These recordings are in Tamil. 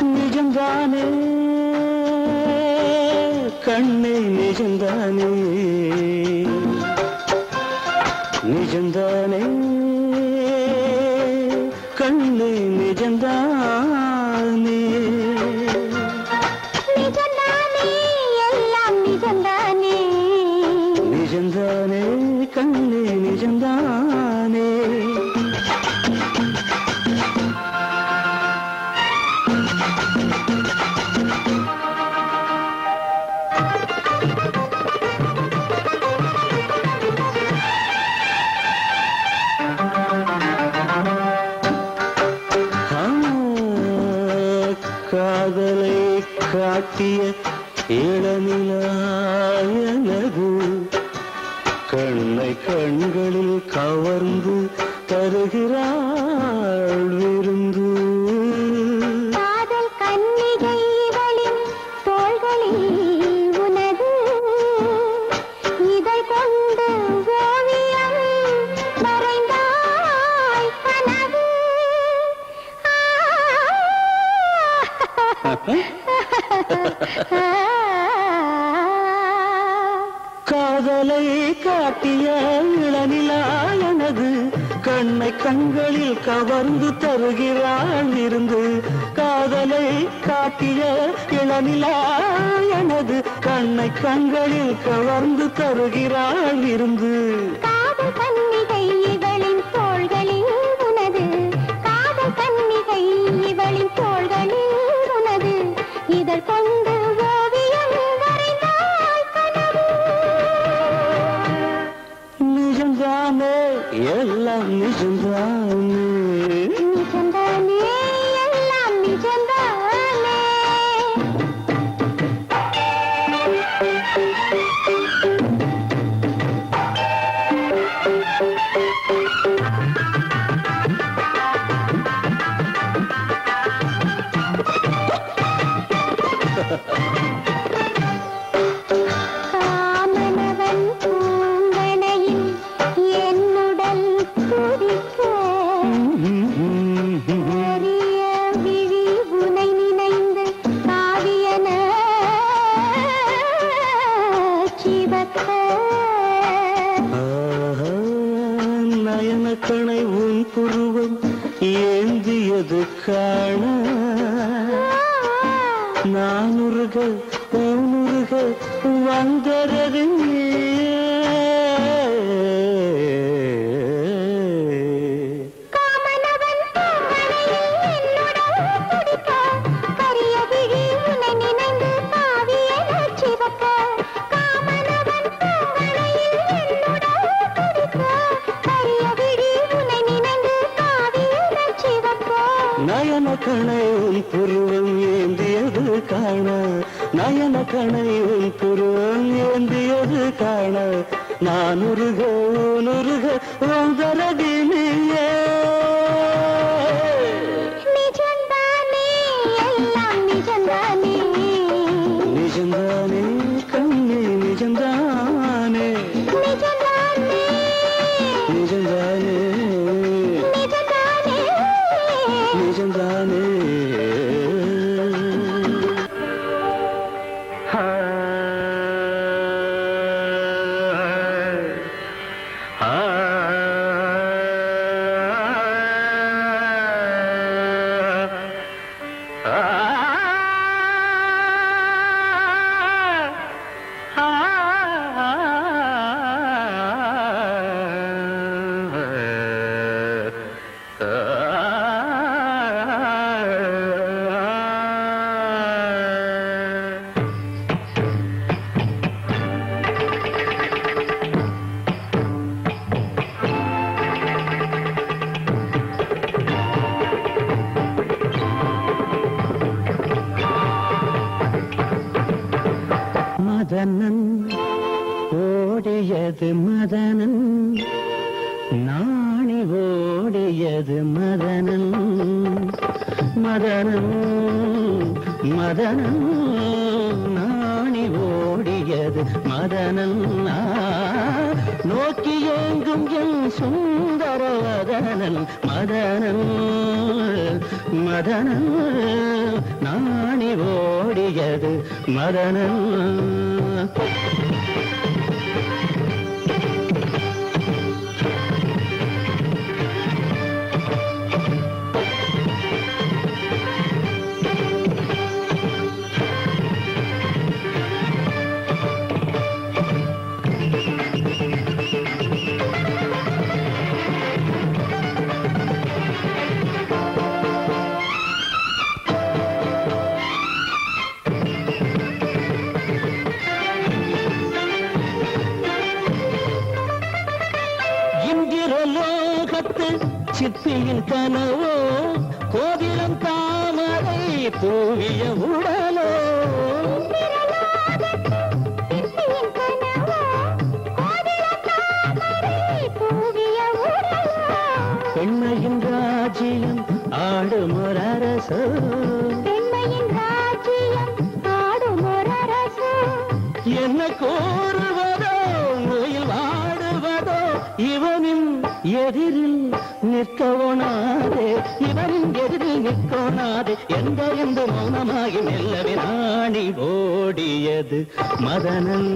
நிஜம்தானே கண்ணே நிஜந்தானே நிஜந்தானே கண்ணே நிஜந்தானே நிஜந்தானே எல்லாம் நிஜந்தானே நிஜந்தானே கண்ணே நிஜந்தானே காதலை காட்டிய இளநிலாயனது கண்ணை கண்களில் கவர்ந்து தருகிறாள் விருந்து காதல் கன்னிகை இவளின் தோள்களில் உனது இதை கொண்டு ஓவியம் வரைந்தாய் கனவு காதலை காட்டிய இளநிலாயனது கண்ணை கண்களில் கவர்ந்து தருகிறாள் இருந்து காதலை காட்டிய இளநிலாயனது கண்ணை கண்களில் கவர்ந்து தருகிறாள் இருந்து காதல் கன்னிகை இவளின் தோள்களில் உனது காதல் கன்னிகை இவளின் தோள்களில் உனது இதழ் கொண்டு ஓவியம் வரைந்தாய் கனவு நிஜந்தானே எல்லாம் நிஜந்தானே நிஜந்தானே எல்லாம் நிஜந்தானே காமனவன் பூங்கணையில் என்னுடல் துடிக்க அரிய விழி உனை நினைந்து காவியன சிவக்க நயன கணை உன் புருவம் ஏந்தியது காண நானுருக ஊனுருக வந்தரது காமனவன் பூங்கணையில் என்னுடல் துடிக்க கரிய விழி உனை நினைந்து காவியன சிவக்க காமனவன் பூங்கணையில் என்னுடல் துடிக்க கரிய விழி உனை நினைந்து காவியன சிவக்க நயன கணை உன் புருவம் ஏந்தியது காண நயன கணை உன் புருவம் ஏந்தியது காண நானுருக ஊனுருக வந்தரது நீயே நிஜந்தானே எல்லாம் நிஜந்தானே நிஜந்தானே கண்ணே நிஜந்தானே நிஜந்தானே நிஜந்தானே நிஜந்தானே நிஜந்தானே மதனன் ஓடியது மதனன் நாணி ஓடியது மதனன் மதனன் மதனன் நாணி ஓடியது மதனன் நோ நோக்கி ஏங்கும் என் சுந்தரவதனன் மதனன் மதனன் நாணி ஓடியது மதனன். இந்திரலோகத்து சிற்பியின் கனவோ கோவிலம் தாமரை தூவிய உடலோ பெண்மையின் ராஜ்யம் ஆடும் ஒரு அரசோ என்ன கோருவதோ நோயில் வாடுவதோ இவனின் எதிரில் நிற்கவோனாதே இவனின் எதிரில் நிற்கோனாதே எந்த மௌனமாகி மெல்லவே நாணி ஓடியது மதனன்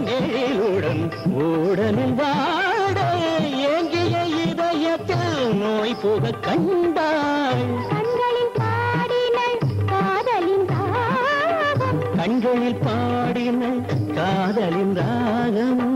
நேரிலுடன் ஊடலில் வாட ஏங்கிய இதயத்தில் நோய் புக கண்டாள். கண்களில் பாடினள் காதலின் ராகம்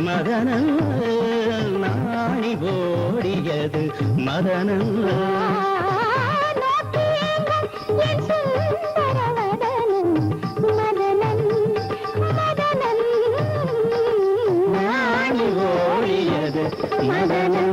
மதனன் நாணி ஓடியது மதனன். நாணி ஓடியது மதனன்.